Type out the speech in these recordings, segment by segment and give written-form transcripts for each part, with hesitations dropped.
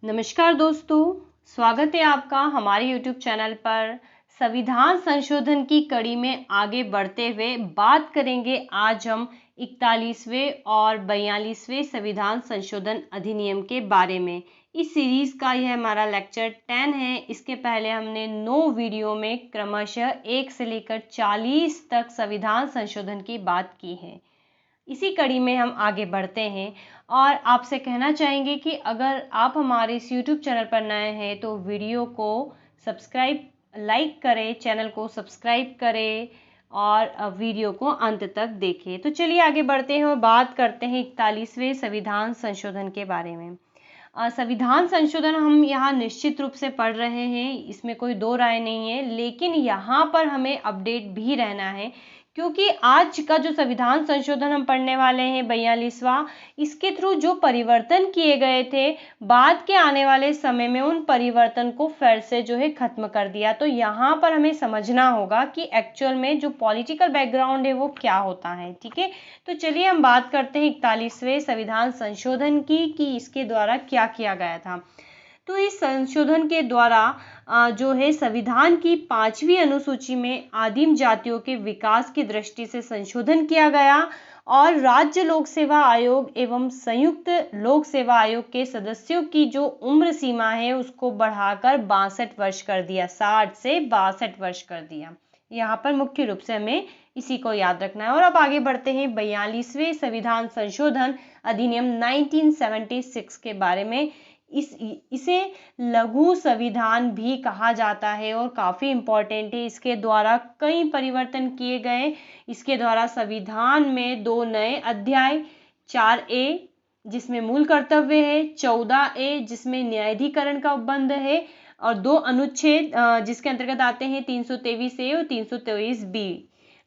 नमस्कार दोस्तों, स्वागत है आपका हमारे YouTube चैनल पर। संविधान संशोधन की कड़ी में आगे बढ़ते हुए बात करेंगे आज हम 41वें और 42वें संविधान संशोधन अधिनियम के बारे में। इस सीरीज का यह हमारा लेक्चर 10 है। इसके पहले हमने 9 वीडियो में क्रमशः 1 से लेकर 40 तक संविधान संशोधन की बात की है। इसी कड़ी में हम आगे बढ़ते हैं और आपसे कहना चाहेंगे कि अगर आप हमारे इस YouTube चैनल पर नए हैं तो वीडियो को लाइक करें, चैनल को सब्सक्राइब करें और वीडियो को अंत तक देखें। तो चलिए आगे बढ़ते हैं और बात करते हैं 41वें संविधान संशोधन के बारे में। संविधान संशोधन हम यहाँ निश्चित रूप से पढ़ रहे हैं, इसमें कोई दो राय नहीं है, लेकिन यहाँ पर हमें अपडेट भी रहना है क्योंकि आज का जो संविधान संशोधन हम पढ़ने वाले हैं 42वां, इसके थ्रू जो परिवर्तन किए गए थे बाद के आने वाले समय में उन परिवर्तन को फिर से जो है खत्म कर दिया। तो यहाँ पर हमें समझना होगा कि एक्चुअल में जो पॉलिटिकल बैकग्राउंड है वो क्या होता है। ठीक है, तो चलिए हम बात करते हैं 41वें संविधान संशोधन की कि इसके द्वारा क्या किया गया था। तो इस संशोधन के द्वारा जो है संविधान की 5वीं अनुसूची में आदिम जातियों के विकास की दृष्टि से संशोधन किया गया और राज्य लोक सेवा आयोग एवं संयुक्त लोक सेवा आयोग के सदस्यों की जो उम्र सीमा है उसको बढ़ाकर 62 वर्ष कर दिया, 60 से 62 वर्ष कर दिया। यहाँ पर मुख्य रूप से हमें इसी को याद रखना है। और अब आगे बढ़ते हैं 42वें संविधान संशोधन अधिनियम 1976 के बारे में। इसे लघु संविधान भी कहा जाता है और काफ़ी इम्पोर्टेंट है। इसके द्वारा कई परिवर्तन किए गए। इसके द्वारा संविधान में 2 नए अध्याय, 4A जिसमें मूल कर्तव्य है, 14A जिसमें न्यायाधिकरण का उपबंध है और 2 अनुच्छेद जिसके अंतर्गत आते हैं 323A और 323B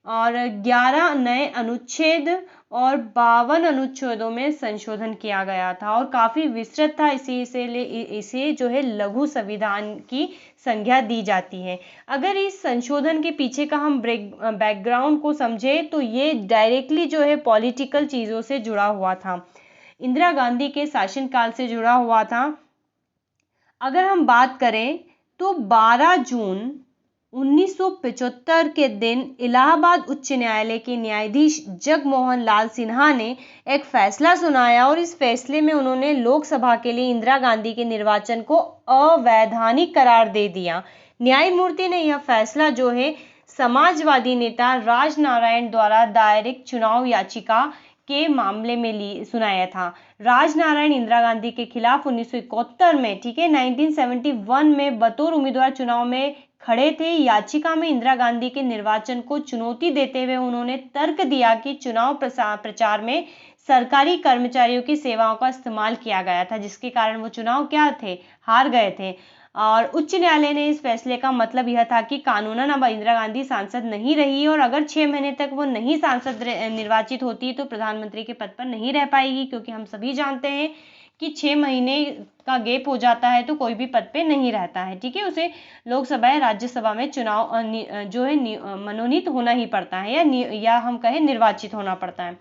और 11 नए अनुच्छेद और 52 अनुच्छेदों में संशोधन किया गया था और काफ़ी विस्तृत था। इसे जो है लघु संविधान की संज्ञा दी जाती है। अगर इस संशोधन के पीछे का हम बैकग्राउंड को समझें तो ये डायरेक्टली जो है पॉलिटिकल चीज़ों से जुड़ा हुआ था, इंदिरा गांधी के शासनकाल से जुड़ा हुआ था। अगर हम बात करें तो 12 जून 1975 के दिन इलाहाबाद उच्च न्यायालय के न्यायाधीश जगमोहन लाल सिन्हा ने एक फैसला सुनाया और इस फैसले में उन्होंने लोकसभा के लिए इंदिरा गांधी के निर्वाचन को अवैधानिक करार दे दिया। न्यायमूर्ति ने यह फैसला जो है समाजवादी नेता राजनारायण द्वारा दायर एक चुनाव याचिका के मामले में सुनाया था। राजनारायण इंदिरा गांधी के खिलाफ 1971 में, ठीक है, 1971 में बतौर उम्मीदवार चुनाव में खड़े थे। याचिका में इंदिरा गांधी के निर्वाचन को चुनौती देते हुए उन्होंने तर्क दिया कि चुनाव प्रचार में सरकारी कर्मचारियों की सेवाओं का इस्तेमाल किया गया था, जिसके कारण वो चुनाव हार गए थे। और उच्च न्यायालय ने इस फैसले का मतलब यह था कि कानूनन अब इंदिरा गांधी सांसद नहीं रही और अगर 6 महीने तक वो नहीं सांसद निर्वाचित होती तो प्रधानमंत्री के पद पर नहीं रह पाएगी, क्योंकि हम सभी जानते हैं कि 6 महीने का गैप हो जाता है तो कोई भी पद पे नहीं रहता है। ठीक है, उसे लोकसभा या राज्यसभा में चुनाव जो है मनोनीत होना ही पड़ता है या हम कहें निर्वाचित होना पड़ता है।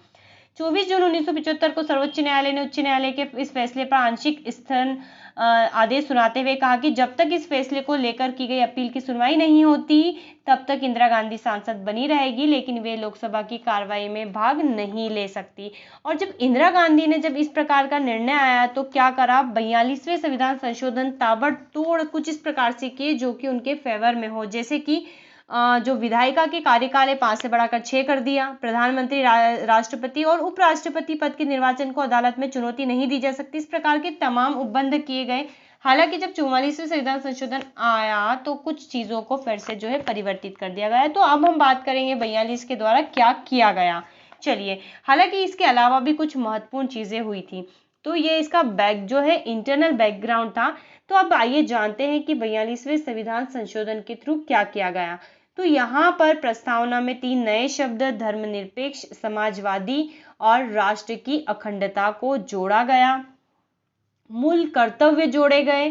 24 जून 1975 को सर्वोच्च न्यायालय ने उच्च न्यायालय के इस फैसले पर आंशिक स्थगन आदेश सुनाते हुए कहा कि जब तक इस फैसले को लेकर की गई अपील की सुनवाई नहीं होती तब तक इंदिरा गांधी सांसद बनी रहेगी, लेकिन वे लोकसभा की कार्रवाई में भाग नहीं ले सकती। और जब इंदिरा गांधी ने जब इस प्रकार का निर्णय आया तो क्या करा, 42वें संविधान संशोधन ताबड़तोड़ कुछ इस प्रकार से किए जो कि उनके फेवर में हो। जैसे कि जो विधायिका के कार्यकाल है 5 से बढ़ाकर 6 कर दिया। प्रधानमंत्री, राष्ट्रपति और उपराष्ट्रपति पद के निर्वाचन को अदालत में चुनौती नहीं दी जा सकती। इस प्रकार के तमाम उपबंध किए गए। हालांकि जब 44वें संविधान संशोधन आया तो कुछ चीजों को फिर से जो है परिवर्तित कर दिया गया। तो अब हम बात करेंगे 42 के द्वारा क्या किया गया। चलिए, हालांकि इसके अलावा भी कुछ महत्वपूर्ण चीजें हुई थी। तो ये इसका जो है इंटरनल बैकग्राउंड था। तो अब आइए जानते हैं कि 42वें संविधान संशोधन के थ्रू क्या किया गया। तो यहाँ पर प्रस्तावना में 3 नए शब्द धर्मनिरपेक्ष, समाजवादी और राष्ट्र की अखंडता को जोड़ा गया। मूल कर्तव्य जोड़े गए।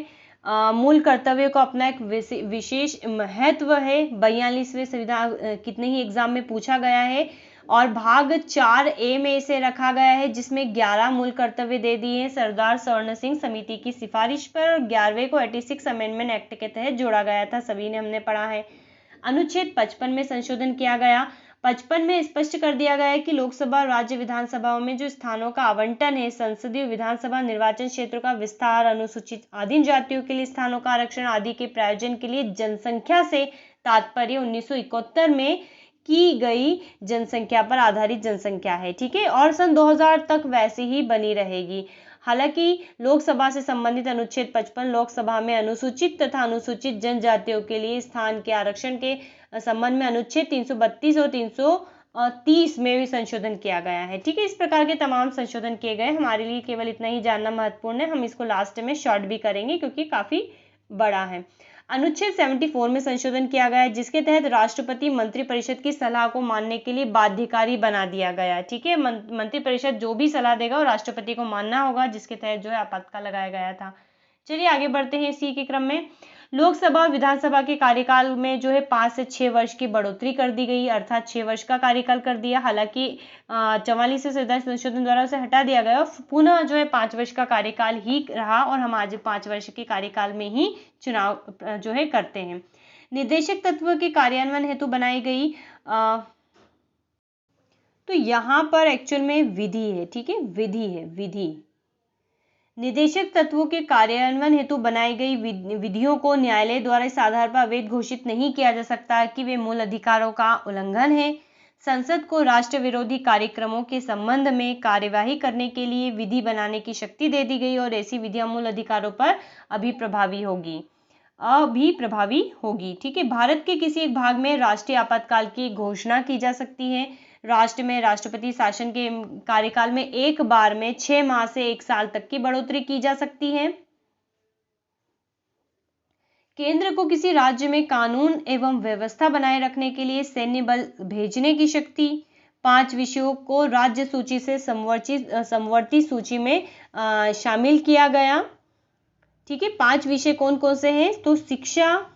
मूल कर्तव्य को अपना एक विशेष महत्व है। 42वें संविधान कितने ही एग्जाम में पूछा गया है और भाग 4A में इसे रखा गया है, जिसमें 11 मूल कर्तव्य दे दिए हैं सरदार स्वर्ण सिंह समिति की सिफारिश पर, और 11वें को 86 अमेंडमेंट एक्ट के तहत जोड़ा गया था, सभी ने हमने पढ़ा है। अनुच्छेद 55 में संशोधन किया गया। 55 में स्पष्ट कर दिया गया है कि लोकसभा और राज्य विधानसभाओं में जो स्थानों का आवंटन है, संसदीय विधानसभा निर्वाचन क्षेत्रों का विस्तार, अनुसूचित आदिम जातियों के लिए स्थानों का आरक्षण आदि के प्रायोजन के लिए जनसंख्या से तात्पर्य 1971 में की गई जनसंख्या पर आधारित जनसंख्या है, ठीक है, और सन 2000 तक वैसी ही बनी रहेगी। हालांकि लोकसभा से संबंधित अनुच्छेद 55 लोकसभा में अनुसूचित तथा अनुसूचित जनजातियों के लिए स्थान के आरक्षण के संबंध में अनुच्छेद 332 और 330 में भी संशोधन किया गया है, ठीक है। इस प्रकार के तमाम संशोधन किए गए। हमारे लिए केवल इतना ही जानना महत्वपूर्ण है, हम इसको लास्ट में शॉर्ट भी करेंगे क्योंकि काफी बड़ा है। अनुच्छेद 74 में संशोधन किया गया है, जिसके तहत राष्ट्रपति मंत्रिपरिषद की सलाह को मानने के लिए बाध्यकारी बना दिया गया है, ठीक है। मंत्रिपरिषद जो भी सलाह देगा वो राष्ट्रपति को मानना होगा, जिसके तहत जो है आपातकाल लगाया गया था। चलिए आगे बढ़ते हैं इसी के क्रम में। लोकसभा विधानसभा के कार्यकाल में जो है 5 से 6 वर्ष की बढ़ोतरी कर दी गई, अर्थात 6 वर्ष का कार्यकाल कर दिया। हालांकि 44 से संविधान संशोधन द्वारा उसे हटा दिया गया, पुनः जो है 5 वर्ष का कार्यकाल ही रहा, और हम आज 5 वर्ष के कार्यकाल में ही चुनाव जो है करते हैं। निर्देशक तत्व के कार्यान्वयन हेतु बनाई गई तो यहाँ पर एक्चुअल में विधि है, ठीक है, विधि है, विधि। निदेशक तत्वों के कार्यान्वयन हेतु बनाई गई विधियों को न्यायालय द्वारा इस आधार पर अवैध घोषित नहीं किया जा सकता कि वे मूल अधिकारों का उल्लंघन है। संसद को राष्ट्र विरोधी कार्यक्रमों के संबंध में कार्यवाही करने के लिए विधि बनाने की शक्ति दे दी गई, और ऐसी विधियां मूल अधिकारों पर अभी प्रभावी होगी, ठीक है। भारत के किसी एक भाग में राष्ट्रीय आपातकाल की घोषणा की जा सकती है। राष्ट्र में राष्ट्रपति शासन के कार्यकाल में एक बार में 6 माह से 1 साल तक की बढ़ोतरी की जा सकती है। केंद्र को किसी राज्य में कानून एवं व्यवस्था बनाए रखने के लिए सैन्य बल भेजने की शक्ति। 5 विषयों को राज्य सूची से समवर्ती सूची में शामिल किया गया, ठीक है। 5 विषय कौन कौन से हैं? तो शिक्षा,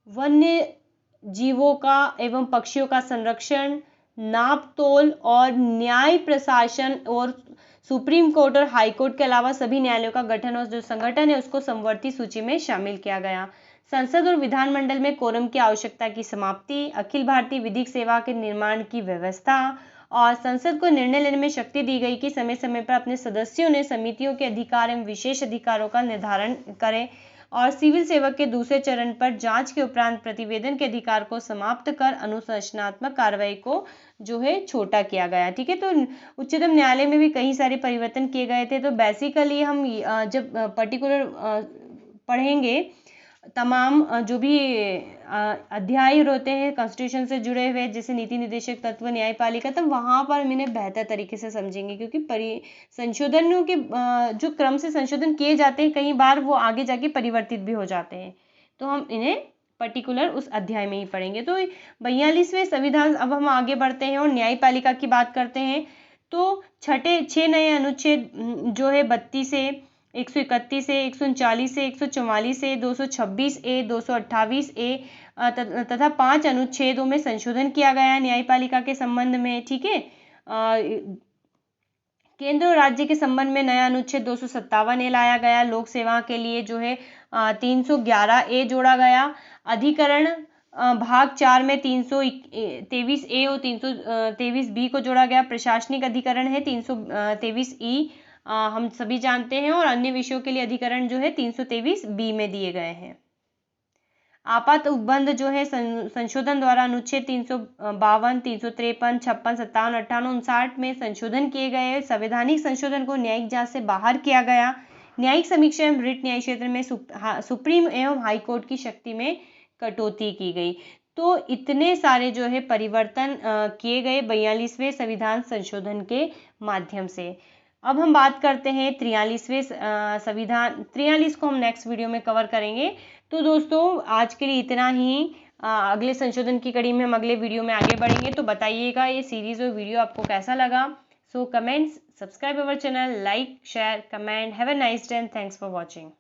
वन्य जीवों का एवं पक्षियों का संरक्षण, नापतोल और न्याय प्रशासन, और सुप्रीम कोर्ट और हाई कोर्ट के अलावा सभी न्यायालयों का गठन और जो संगठन है उसको समवर्ती सूची में शामिल किया गया। संसद और विधानमंडल में कोरम की आवश्यकता की समाप्ति, अखिल भारतीय विधिक सेवा के निर्माण की व्यवस्था, और संसद को निर्णय लेने में शक्ति दी गई कि समय समय पर अपने सदस्यों ने समितियों के अधिकार एवं विशेष अधिकारों का निर्धारण करें, और सिविल सेवक के दूसरे चरण पर जांच के उपरांत प्रतिवेदन के अधिकार को समाप्त कर अनुशासनात्मक कार्रवाई को जो है छोटा किया गया, ठीक है। तो उच्चतम न्यायालय में भी कई सारे परिवर्तन किए गए थे। तो बेसिकली हम जब पर्टिकुलर पढ़ेंगे तमाम जो भी अध्याय होते हैं कॉन्स्टिट्यूशन से जुड़े हुए, जैसे नीति निर्देशक तत्व, न्यायपालिका, तब वहां पर हम इन्हें बेहतर तरीके से समझेंगे, क्योंकि संशोधनों के जो क्रम से संशोधन किए जाते हैं कई बार वो आगे जाके परिवर्तित भी हो जाते हैं, तो हम इन्हें पर्टिकुलर उस अध्याय में ही पढ़ेंगे। तो 42वें संविधान, अब हम आगे बढ़ते हैं और न्यायपालिका की बात करते हैं। तो 6 नए अनुच्छेद जो है 32 से 131 से 139 से 144 से 226A 228A तथा 5 अनुच्छेदों में संशोधन किया गया है न्यायपालिका के संबंध में, ठीक है। केंद्र और राज्य के संबंध में नया अनुच्छेद 257A लाया गया। लोक सेवा के लिए जो है 311A जोड़ा गया। अधिकरण भाग 4 में 323A और 323B को जोड़ा गया। प्रशासनिक अधिकरण है 323E, हम सभी जानते हैं, और अन्य विषयों के लिए अधिकरण जो है 323B में दिए गए हैं। आपात उपबंध जो है संशोधन द्वारा अनुच्छेद 352, 353, 56, 57, 58, 59 में संशोधन किए गए। संवैधानिक संशोधन को न्यायिक जांच से बाहर किया गया। न्यायिक समीक्षा एवं रिट न्याय क्षेत्र में सुप्रीम एवं हाई कोर्ट की शक्ति में कटौती की गई। तो इतने सारे जो है परिवर्तन किए गए 42वें संविधान संशोधन के माध्यम से। अब हम बात करते हैं 43वें संविधान। 43 को हम नेक्स्ट वीडियो में कवर करेंगे। तो दोस्तों आज के लिए इतना ही। अगले संशोधन की कड़ी में हम अगले वीडियो में आगे बढ़ेंगे। तो बताइएगा ये सीरीज और वीडियो आपको कैसा लगा। सो comments, subscribe our channel, like, share, comment. Have a nice day and thanks for watching.